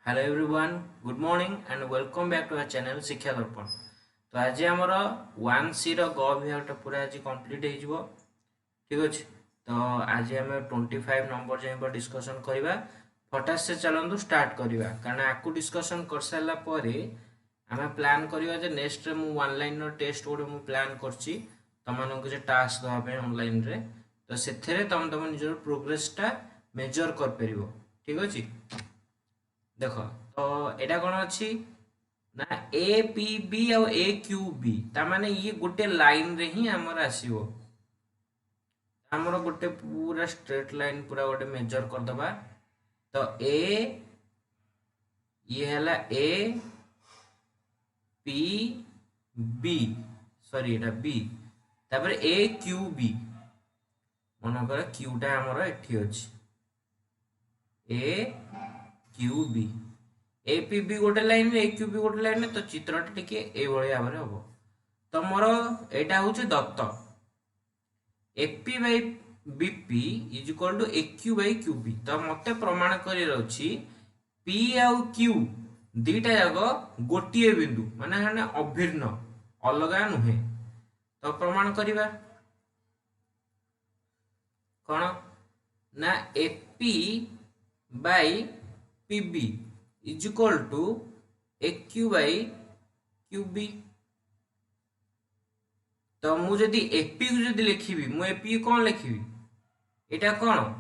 Hello everyone, good morning and welcome back to our channel Shiksha Darpan. तो आज आमर 1C ग विभाग पूरा आज कंप्लीट हो ठीक अच्छे। तो आज आम 25 नंबर जाए डिस्कसन करवा फटाक से चलतु स्टार्ट करवा कारण आपको डिस्कसन कर सारापर आम प्लान करवा नेक्स्ट मुझे ऑनलाइन टेस्ट गोटे मुझे प्लान करछि तुम किसी टास्क देवाई ऑनलाइन रे। तो से तुम तुम निजर प्रोग्रेसटा मेजर कर पार ठीक अच्छे। देख तो यहाँ कौन अच्छी ना ए पी बी आ ए क्यू बी ताने ये गोटे लाइन रे ही आमर आसो आमर गोटे पूरा स्ट्रेट लाइन पूरा गोटे मेजर करदे। तो ए ये है ए पी बी सॉरी एटा बी तापर ए क्यू बी मन कर क्यूटा आमर एठी अछि A Q B A P B गोटे लाइन रे ए क्यू बी गोटे लाइन तो चित्रटा टिके ए भाव में हम। तो मोर यहाँ हूँ दत्त AP by BP is equal to A Q by Q B. तो मत प्रमाण कर पी आउ क्यू दीटा जाक गोटे बिंदु माने अभिन्न अलगा नुहे। तो प्रमाण करवा कौन ना AP by PB is equal to A Q by Q B. तो मुझे एपी को जदि लिखी मु एपी कौन लिखी एटा कौन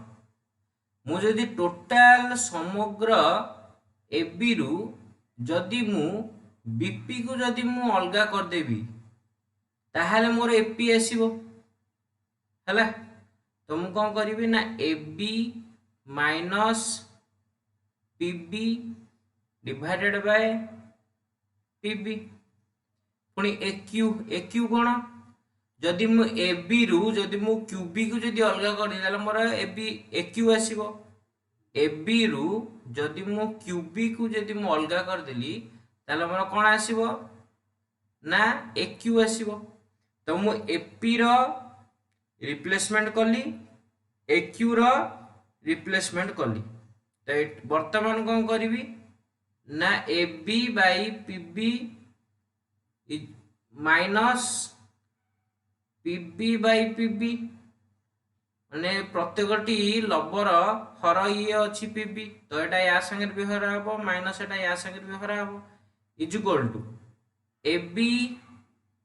मुझे टोटाल समग्र एबी रु जदि मु बीपी को जदि मु अलगा करदेवी ताहले मोर एपी आसीबो हैला। तो मु कौन करी ना AB minus PB divided by PB पुणी ए क्यू कौन जदि मु एबी रु जदि मु क्यूबी को जदि अलग कर मोर एबी ए क्यू आसीबो एबी रु जदि मु क्यूबी को जदि मु अलग करदेली ताले मोर कौन आसीबो ना ए क्यू आसीबो। तो मु एपी रो रिप्लेसमेंट कली ए क्यू रो रिप्लेसमेंट कली। तो वर्तमान कौन करी ना A B by PB minus PB by PB माने प्रत्येकटी लबर हर ये अच्छी पीबी तो यहाँ या संगे भी हरा हम माइनस एटा या संगे भी हरा हम is equal to A B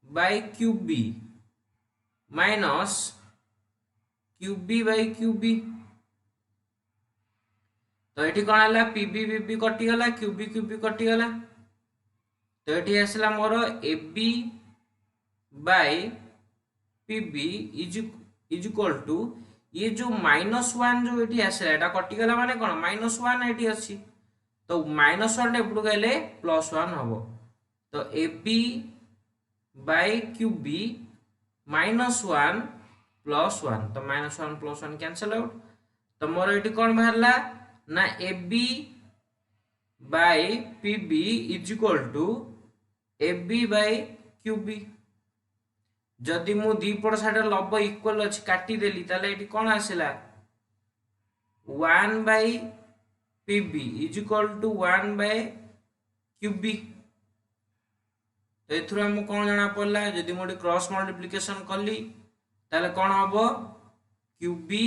by QB minus QB by QB. तो ये कौन है पीबी बीबी कटिगला क्यूबी क्यूबी कटिगला। तो ये आसला मोर A B by PB is equal to ये जो -1 जो ये आसला एटा कटिगला माने कौन -1 ये अच्छी। तो -1 एपटू गले +1 हम। तो ए बी बाई क्यूबी -1 +1 तो -1 +1 कैंसल आउट। तो मोर ये कौन बाहरला ना A B by PB is equal to A B by QB. जदि मु दीपट साइड लब इक्वल अच्छी काटिदेली ताले ये कौन आसला 1 by PB is equal to 1 by QB. तो एथुर हम कौन जना पड़ला जदि मुझे क्रॉस मल्टिप्लिकेशन कली ताले कौन हम क्यूबी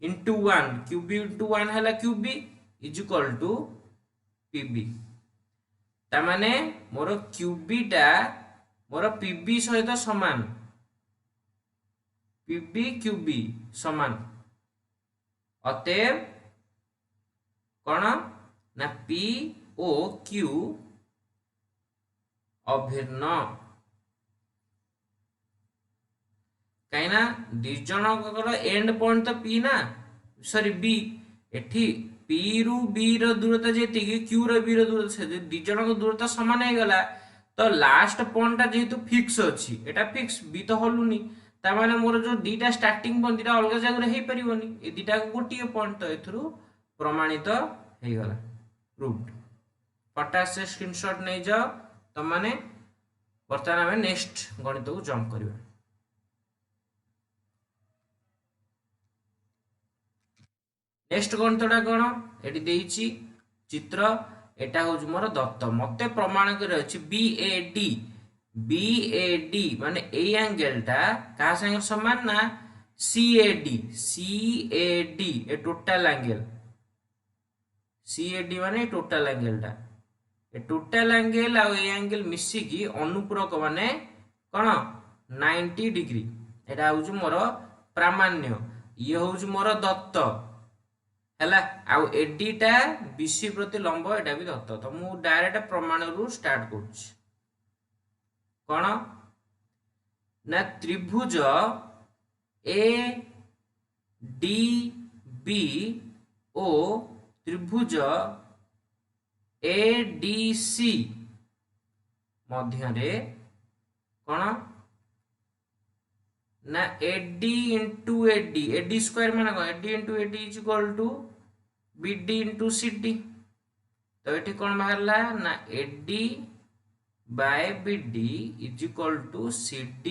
इंटू 1 क्यूबी इंटू 1 है QB is equal to PB. तामाने मोर क्यूबीटा मोर पीबी सहित समान पीबी क्यूबी समान अतएव कौन ना पी ओ क्यू अभिन्न कहीं दिज एंड पॉइंट तो पी ना सॉरी बी एठी पी रु बी रो दूरता जी क्यू रो बी रो दूरता दिज दूरता सामान हो गला। तो लास्ट पॉइंट जेहेतु फिक्स अच्छी एटा फिक्स बी तो हलुनी तामाने मोर जो दीटा स्टार्टिंग पॉइंट दीटा अलग जगह हो पारिबनी ए दीटा गोटे पॉइंट तो एथुरु प्रमाणित हो गला प्रूव्ड। फटाक से स्क्रीनशॉट नहीं जाओ तो माने वर्तमान आम नेक्स्ट गणित को जंप करवा। नेक्स्ट गणितटा कौन ये चित्र एटा हूँ मोर दत्त मते प्रमाण कर BAD BAD माने ए एंगलटा क्या संगे समान ना CAD ए टोटल एंगल CAD माने टोटल एंगलटा ए टोटल एंगल आ एंगल मिसिकी अनुपूरक माने कौन 90 डिग्री एटा हूँ मोर प्रामाण्य ये हूँ मोर दत्त हैला आउ एडीटा BC प्रति लंब एटा भी दत्त तो मु डायरेक्ट प्रमाण रु स्टार्ट करूँ कौन ना त्रिभुज ADB ओ त्रिभुज ADC मध्य कौन ना AD इंटू AD स्क्वायर मान कौन AD into AD is equal to BD into CD तो ये कौन बाहर ना AD by BD is equal to CD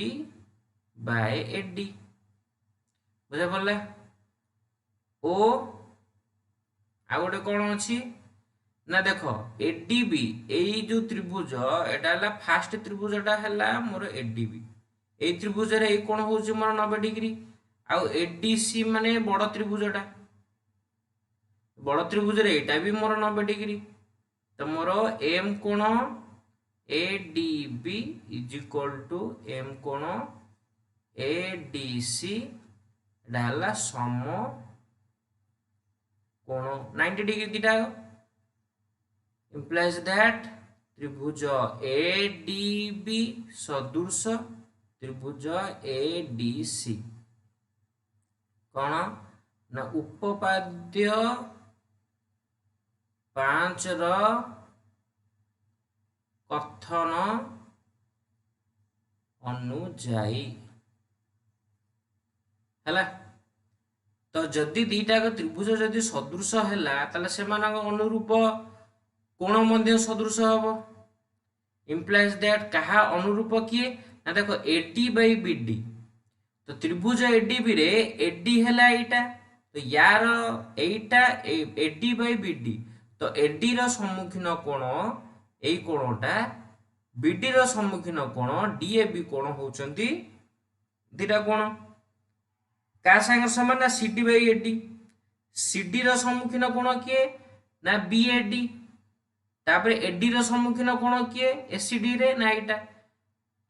by AD बुझे पड़े ओ आ गोटे कौन अच्छी ना देख ADB यही जो त्रिभुज एटा फास्ट त्रिभुजटा है मोर ADB ए त्रिभुज रे कौन हो मोर 90 डिग्री आउ ADC माने बड़ त्रिभुजटा बड़ त्रिभुज रे एटा भी मोर 90 डिग्री तो मोर M कोण ADB is equal to M कोण ADC डाला सम कोण 90 डिग्री दीटा implies that त्रिभुज ADB सदृश त्रिभुज ADC कौन ना उपपाद्य 5 र कथन अनुजाई हैला तो जदि दीटा त्रिभुज जदि सदृश हैला ताले सेमानक अनुरूप कोण मध्य सदृश हबो implies that कहा अनुरूप किए ना देखो AD बाय BD तो त्रिभुज ADB रे AD हैला एटा तो यार एटा AD बाय BD तो AD रो सम्मुखीन कोण एई कोणटा BD रो सम्मुखीन कोण DAB कोण होचंती दीटा कोण का संगे समान ना CD बाय AD CD रो सम्मुखीन कोण किए ना BAD तापर AD रो सम्मुखीन कोण किए ACD रे ना एटा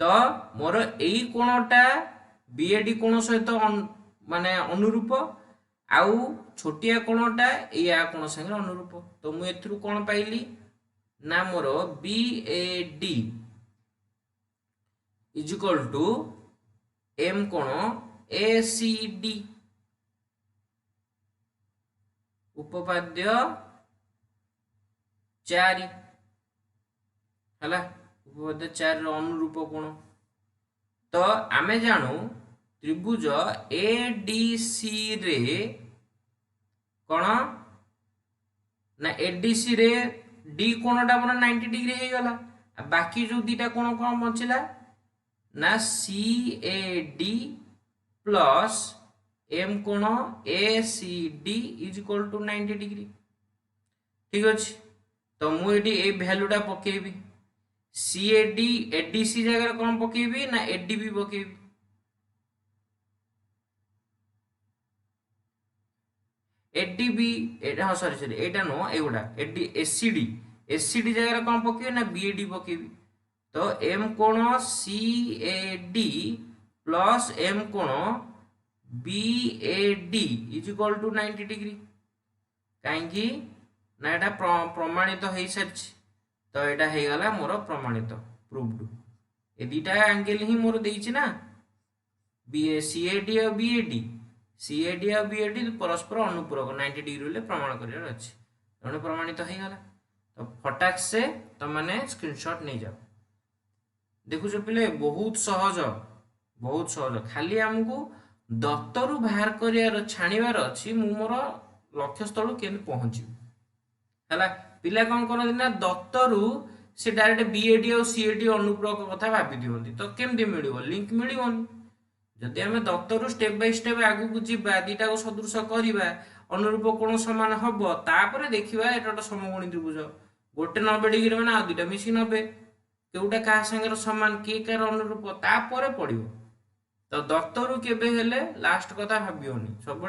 तो मोर एई कोणटा BAD कोण सहित माने अनुरूप आउ छोटिया कोणटा या कोण संगे अनुरूप तो मु एथरु कोण पाइली ना मोर BAD is equal to M कोण ACD उपपाद्य 4 हला उपपाद्य 4 रो अनुरूप कोण तो आमे जानू त्रिभुज ADC रे कोण ना ADC रे D कोणटा मोर 90 डिग्री हे गला बाकी जो दीटा कोण कोण बचिला ना CAD प्लस M कोण ACD is equal to 90 degree ठीक अछि तो मु एडी ए वैल्यूटा पकेबी CAD ADC जगह कौन पकेबी ना ADB पकेबी ADB एटा हाँ सॉरी एटा नो एगुडा ACD जगह कौन पकेबी ना BAD पकेबी तो M कोण CAD प्लस M कोण BAD is equal to 90 degree कहीं ना एटा प्रमाणित हो सारी तो एटा हे गला मोर प्रमाणित प्रूव्ड ए दीटा एंगल ही मोर देइछि ना CAD और BAD परस्पर अनुपूरक 90 डिग्री ले प्रमाण करियर अछि तने प्रमाणित हो गला तो फटाक से त माने स्क्रीनशॉट नै जाओ देखु जो पिले बहुत सहज खाली हमकु दत्तरु बाहर करियार छाणीबार अछि मु मोर लक्ष्य स्थल केन पहुंची हला पिला कौन करते ना दत्तरु से डायरेक्ट BAD और CAD अनुपूरक कथा भाबी दियंती तो केमती मिलिबो लिंक मिलिबोनी जदि आमे दत्तरु स्टेप बाय स्टेप आगु को जीवा दीटा को सदृश करिवा अनुरूप कोण समान हबो तापरे देखिबा एटा समकोणी त्रिभुज गोटे 90 डिग्री मैंने आ दुटा मिसी 90 केउटा क्या संगे समान किए कार अनुरूप तापर पड़ो तो दत्तरू केबे हेले लास्ट कथा भाबियोनी सब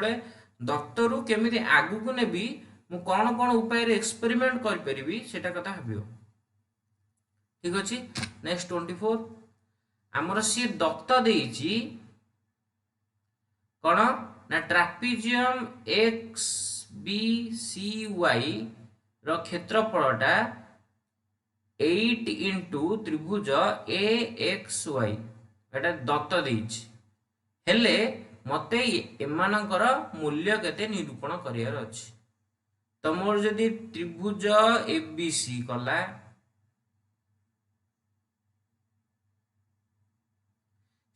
दत्तरू केमिति आगु को नेबी मु कौन कौन उपाय एक्सपेरिमेंट कर परिबी सेटा कथा भाबियो ठीक अछि नेक्स्ट 24 आमर सी दत्त देइची कौन ना ट्रापिजियम एक्स बी सी वाई रो क्षेत्रफलटा 8 इंटू त्रिभुज ए एक्स वाई एटा दत्त देइची हेले मते एमानकर मूल्य केते निरूपण करियार अछि तो मोर जदि त्रिभुज एबीसी कला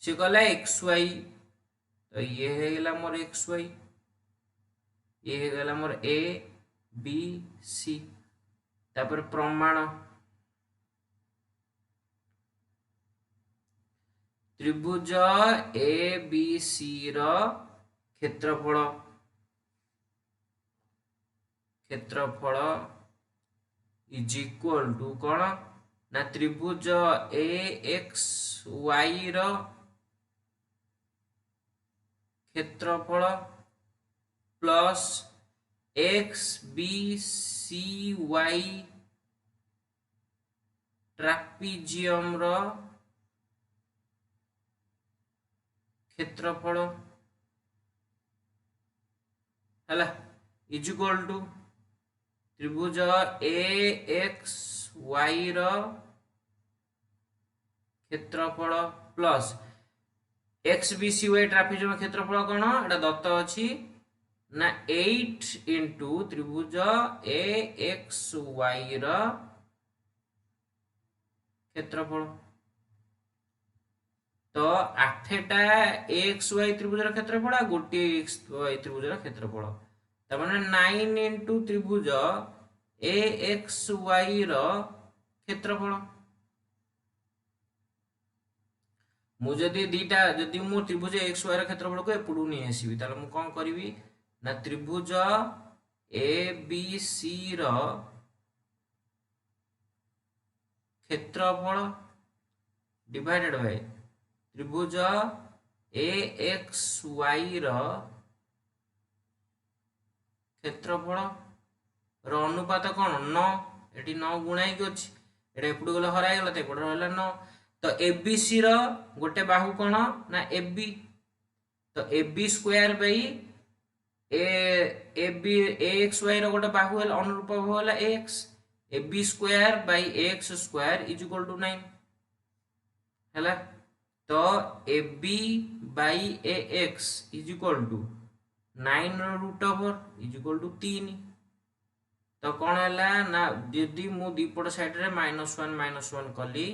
से कला एक्स वाई तो ये हेगला मोर एक्स वाई ये हेगला मोर ए बी सी तापर प्रमाण त्रिभुज ए बी सी रो क्षेत्रफल इज इक्वल टू कौन ना त्रिभुज ए एक्स वाई रो क्षेत्रफल plus X B C Y trapezium रो क्षेत्रफल है इज इक्वल टू त्रिभुज ए एक्स वाई रो क्षेत्रफल plus X B C Y trapezium क्षेत्रफल कौन एटा दत्त अछि ना 8 इंटू त्रिभुज ए एक्स वाई रो क्षेत्रफल तो 8टा एक्स वाई त्रिभुज क्षेत्रफल आ गोटे एक्स वाई त्रिभुज क्षेत्रफल तमाने 9 इंटू त्रिभुज ए एक्स वाई रो क्षेत्रफल मु जदि दीटा जदि मु त्रिभुज एक्स वाई रो क्षेत्रफल को एपडू नहीं आसीबी ताले मु कोन करबी ना त्रिभुज ए बी सी रो क्षेत्रफल डिवाइडेड बाय त्रिभुज ए एक्स वाई रो क्षेत्रफल रो अनुपात कौन 9 एटी 9 गुणाई के अछि एटा एपडू गले हराई गला ते एपडू रहला 9 तो एबीसी रो गोटे बाहु कौन ना एबी तो AB square by AB X Y रो गोटे बाहु हेला अनुरूप बाहु हेला X AB square by X square is equal to 9 हेला तो ए B by A x is equal to 9 root over is equal to 3 तो कौन है ना यदि मु दीपट साइड रे -1 कली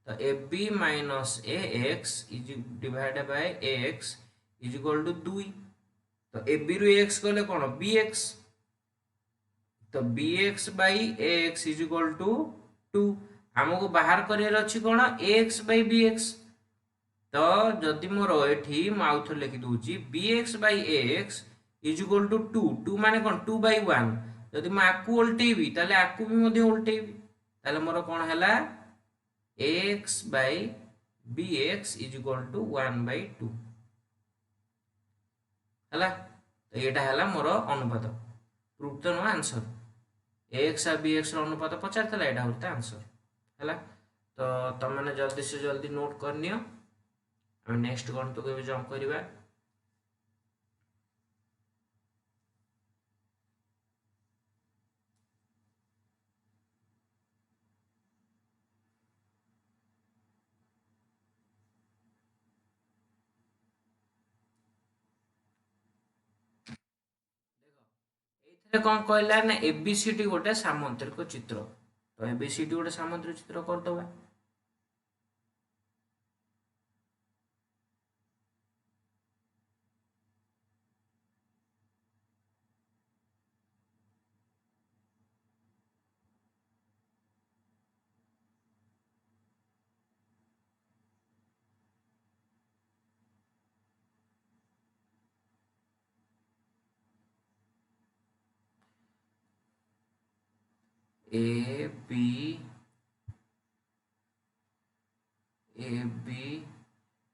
तो ए b minus a x is divided by a x is equal to 2 तो ए बी रु एक्स कले कौन बी एक्स तो b x by A x is equal to 2 हमको बाहर करियर अछि कौन a x by b x तो जदि मोर एठी आउ थ लिखि दूची bx by ax is equal to 2 माने कौन 2 बाई 1 जदि मैं आकु उल्टेबी ताले आकु भी मध्य उल्टेबी ताले मोर कौन हैला ax by bx is equal to 1 by 2 हैला तो एटा हैला मोर अनुपात प्रूफ तो नो आंसर ax आ bx रो अनुपात पचार थला एटा होता आंसर हैला तो तुम माने जल्दी से जल्दी नोट करनियो नेक्स्ट गणित को जंप करवा कौन कहला ना एबीसीडी गोटे सामांतरिक चित्र तो एबीसीडी गोटे सामांतरिक चित्र करदबा ए बी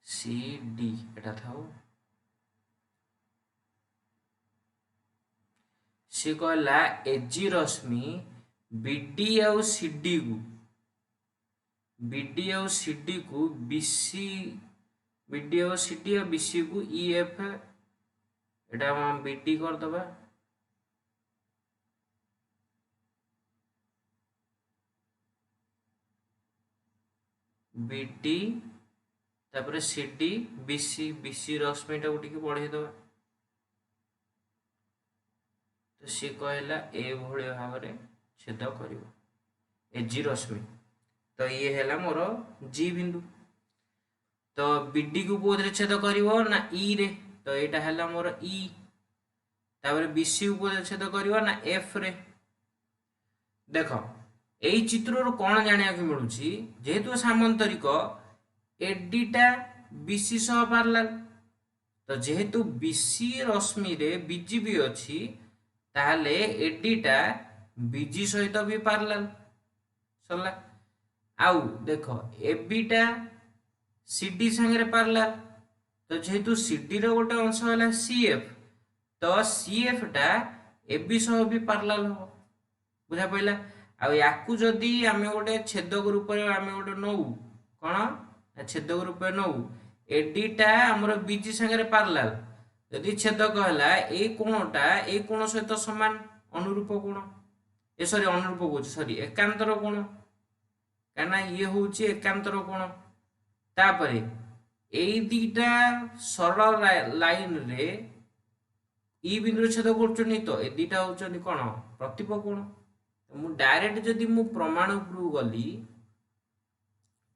सी डी एटा थाओ सी कहला एजी रश्मि बीडी आउ सीडी को बीडी आउ सीडी को बीसी बीडी आउ सीडी आउ बीसी को ईएफ एटा हम बीडी कर दबा बीडी तापर सीडी बीसी बीसी रश्मि टा टिके बढ़े दबा तो सी कहला ए भली भाव में छेद कर एजी रश्मि तो ये है मोर जी बिंदु तो बीडी को कोदरे छेद करिवो ना ई रे तो एटा है मोर ई तापर बीसी को कोदरे छेद करिवो ना एफ रे देखो एई चित्र कौन जानिया को मिलुची जेहेतु सामांतरिक एडीटा बीसी सह पैरेलल तो जेहेतु बीसी रश्मि रे बीजी भी अछि ताहले एडीटा बीजी सहित भी पैरेलल सरला आउ देखो एबीटा सीडी संगे पैरेलल तो जेहेतु सीडी रो गोटे अंश होला सीएफ तो सीएफ टा एबी सह भी पैरेलल हो बुझा पइला आ याकू जदि आमे गोटे छेदक रूप में आमे गोटे नौ कौन छेदक रूप में नौ एडीटा हमर बीजी संगे पैरेलल यदि छेदक है ए कोणटा ए कोण सहित समान अनुरूप कोण ए सॉरी अनुरूप कहूँ सॉरी एकांतर कोण कहना ये हूँ एकांतर कोण तापरे ए दीटा सरल लाइन रे ई बिंदु छेद कर तो ए दीटा होचनी कोण प्रतिप कोण मु डायरेक्ट जदि मु प्रमाण उपरू गली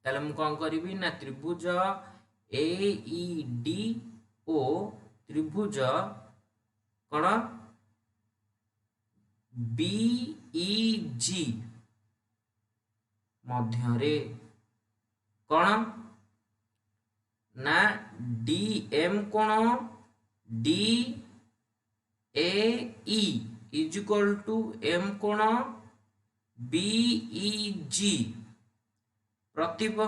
ताले मु कौन करी ना त्रिभुज ए ई डी ओ त्रिभुज कौन बी ई जी मध्य कौन ना डी एम कौन D A E is equal to M कौन बीईजी प्रतिप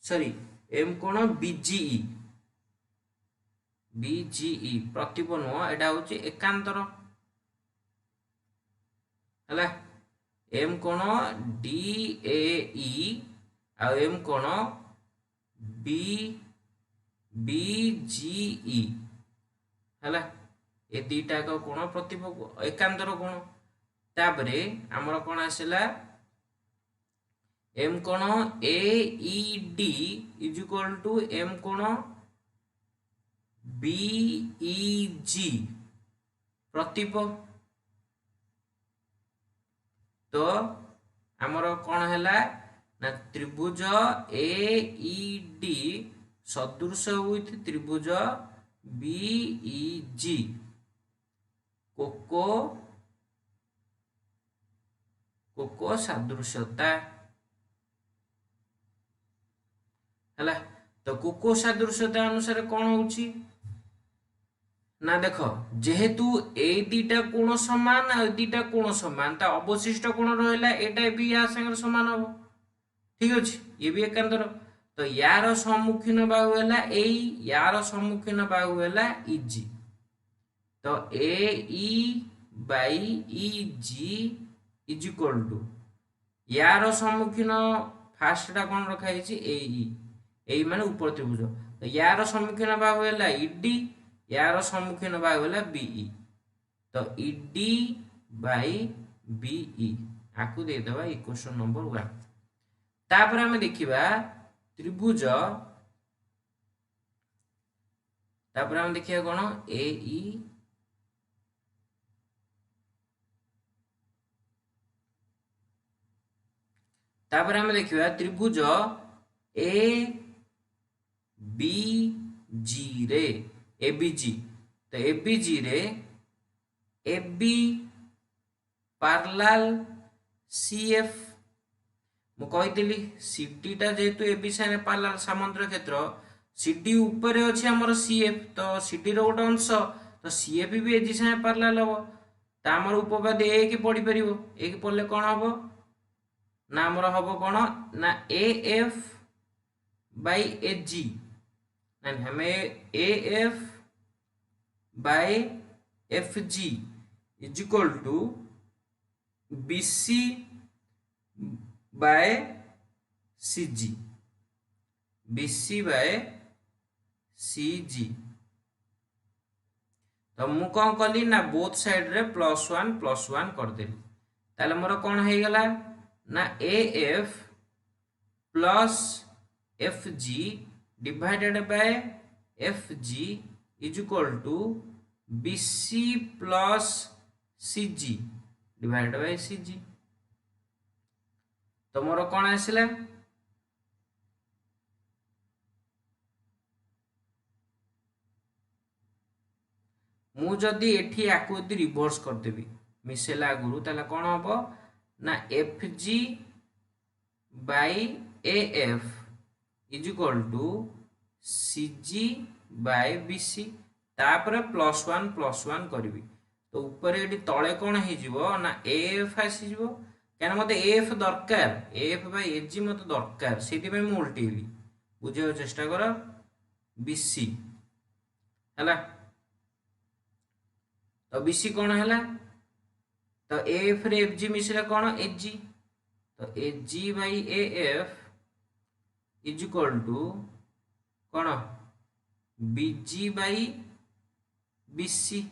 सॉरी एम कोण बीजीई बीजीई प्रतिप नुह एटा हूँ एकांतर है एम कोण डीएई आ एम कोण बी बीजीई है ए दीटा कोण प्रतिप एकांतर कोण तापरे आमर कौन आसला एम कोण A E D is equal to M कोण बी ई जी प्रतिप तो आमर कौन है ना त्रिभुज ए ई डी सदृश विथ त्रिभुज बी ई जी कोको कोको सादृश्यता है तो कोको सादृश्यता अनुसार कौन होची ना देख जेहेतु ए दीटा कोण समान आ दीटा कोण समान ता अवशिष्ट कोण रहला एटा भी या संग समान हो ठीक अछि ये भी एकांतर तो यार सम्मुखीन बाहु हैला ए यार सम्मुखीन बाहु हैला इजी तो A E by E G is equal to यार सम्मुखीन फास्ट टा कौन रखा ए माने ऊपर त्रिभुज तो यार सम्मुखीन बाहु हैला इडी यार सम्मुखीन बाहु हैला बीई तो इडी बाई बीई आकु दे देबा इक्वेशन नंबर 1 तापर हम देखिबा त्रिभुज तापर हम देखिया कोन ए ई तापर हम देखिबा त्रिभुज ए बी जी रे ए बी जी तो ए बी जी रे A B parallel C F मु कहितली सीडी टा जेतु ए बी साने पैरेलल समांतर क्षेत्र सीडी ऊपर अछि हमर सी एफ तो सीडी रो गोटे अंश तो सी एफ भी एजी साने पैरेलल हो आमर उपपाद्य एक पढ़ी पार एक पढ़ले कौन हम ना आमर हम कौन ना A F by A G आम A F by F G is equal to B C by C G B C by C G तो मु कौन कली ना बोथ साइड रे +1 करदेली ताले मोर कौन हो गला ना A F plus F G divided by F G is equal to B C plus C G divided by C G तो मोर कौन आसला मु जदि एठी आकु यदि रिवर्स करदेवी मिसेला आगुरु ताले कौन हम ना F G by A F is equal to C G by B C तापर +1 करी तो ऊपर ये तले कौन हो ना ए एफ आसीज क्या मत ए एफ दरकार ए एफ बाई ए जी मत दरकार से उल्टेली बुझे चेष्टा कर बी सी है तो बी सी कौन है तो ए एफ रे एफ जी मिसला कौन ए जी तो A G by A F is equal to कौन B G by B C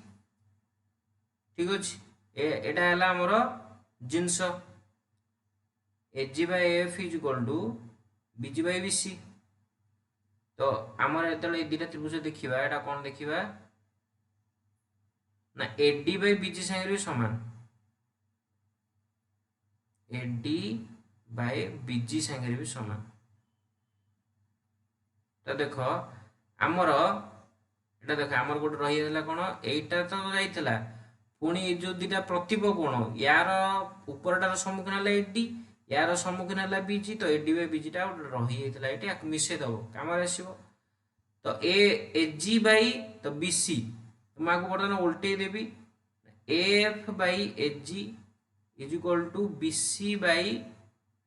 ठीक अच्छे एटा है आमर जिनस A G by F is equal to B G by B C तो आमर जो दुटा त्रिभुज देखा यहाँ कौन देखा ना एडी बाई बीजी सागर भी समान एडी बाई बीजी सागर भी समान तो देख आमर एटा देख आमर गोटे रही है कौन एटा तो जाइला पुणी जो दुटा प्रतिप कोण यार उपरटार सम्मुखीन है एडी यार सम्मुखीन है बीजी तो एडी बाई बीजीटा रही है मिसे दब कम आसो तो ए जी बाई तो बी सी मैं आपको बर्तमान उल्टे देवी F by A G is equal to B C by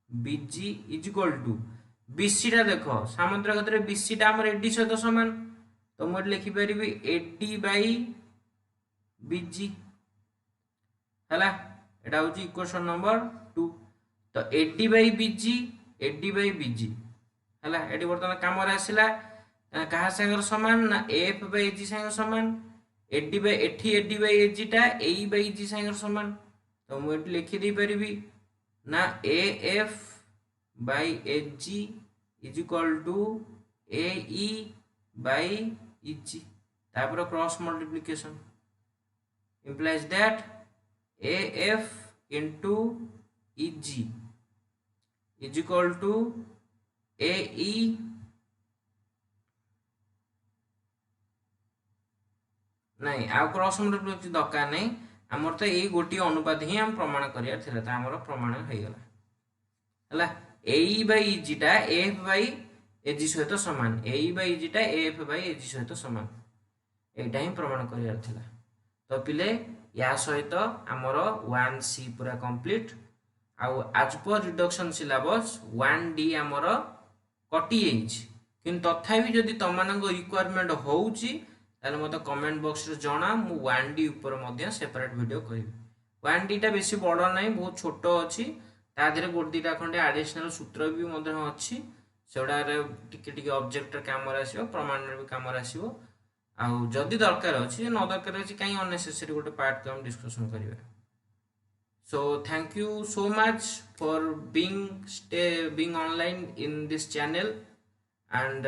B G is equal to B C टा देख सामंतर क्षेत्र बी सी टा एडी सहित सामान तो मुझे लिखिपर एडी बाई बी जी है यहाँ हूँ इक्वेशन नंबर 2 तो एडी बाई बी जी है ये बर्तमान कम आसला क्या सागर सामान ना एफ बाई ए जी सागर सामान AD by AD by A जी टा ए बाई जी सागर सामान तो मुझे लिखिदे पारि ना A F by A G is equal to A E by E G तापर cross multiplication implies that AF into EG is equal to AE नहीं आ क्रॉस मल्टीप्लिकेशन दरकार नहीं आमर तो यही गोटे अनुपात ही आम प्रमाण करार था आमर प्रमाण हो गला ए बाई जी टा एफ बाई एजी सहित सामान ए बाई जी टा एफ बाई एजी सहित सामान यहीटा ही प्रमाण करार था तो पिले या सहित आमर 1C पूरा कंप्लीट आउ आज पर रिडक्शन सिलेबस 1D आमर कटि कि तथापि जदि तुम रिक्वायरमेंट होउची ताले मत कमेंट बॉक्स रे जना मु 1D ऊपर मध्य सेपरेट वीडियो करिवि 1D टा बेसी बड़ नाही बहुत छोट अछि ता देरे गोट दिटा खंडे एडिशनल सूत्र भी मध्य अछि सेडा रे टिके टिके ऑब्जेक्ट काम रे आसीबो प्रमाण रे भी काम रे आसीबो आउ जदि दरकार अछि न दरकार अछि काई अननेसेसरी गोटे पार्ट को हम डिस्कशन करिवे so thank you so much for being online in this channel and